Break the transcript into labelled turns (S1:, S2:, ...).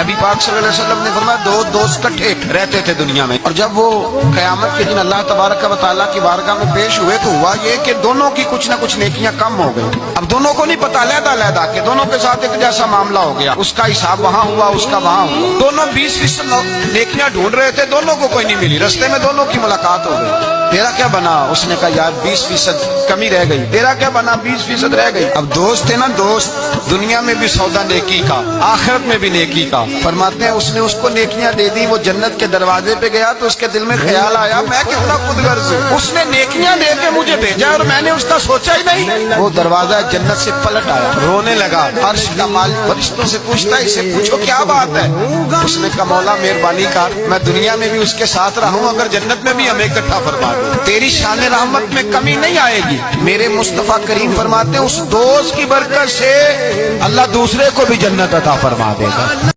S1: نبی پاک صلی اللہ علیہ وسلم نے فرمایا دو دوست کٹھے رہتے تھے دنیا میں، اور جب وہ قیامت کے دن اللہ تبارک و تعالیٰ کی بارگاہ میں پیش ہوئے تو ہوا یہ کہ دونوں کی کچھ نہ کچھ نیکیاں کم ہو گئی۔ اب دونوں کو نہیں پتا، علیحدہ علیحدہ کہ دونوں کے ساتھ ایک جیسا معاملہ ہو گیا، اس کا حساب وہاں ہوا، اس کا وہاں ہوا۔ دونوں 20% نیکیاں ڈھونڈ رہے تھے، دونوں کو کوئی نہیں ملی، رستے میں دونوں کی ملاقات ہو گئی۔ تیرا کیا بنا؟ اس نے کہا یار 20% کمی رہ گئی۔ تیرا کیا بنا؟ 20% رہ گئی۔ اب دوست ہے نا دوست، دنیا میں بھی سودا نیکی کا، آخرت میں بھی نیکی کا۔ فرماتے ہیں اس نے اس کو نیکیاں دے دی، وہ جنت کے دروازے پہ گیا تو اس کے دل میں خیال آیا میں کتنا خود غرض ہوں، اس نے نیکیاں دے کے مجھے بھیجا اور میں نے اس کا سوچا ہی نہیں۔ وہ دروازہ جنت سے پلٹ آیا، رونے لگا، عرش کا مالک فرشتوں سے پوچھتا ہے اسے پوچھو کیا بات ہے؟ اس نے کہا مولا مہربانی کر، میں دنیا میں بھی اس کے ساتھ رہا ہوں، اگر جنت میں بھی ہمیں اکٹھا فرما دے، تیری شان رحمت میں کمی نہیں آئے گی۔ میرے مصطفیٰ کریم فرماتے ہیں اس دوست کی برکت سے اللہ دوسرے کو بھی جنت عطا فرما دے گا۔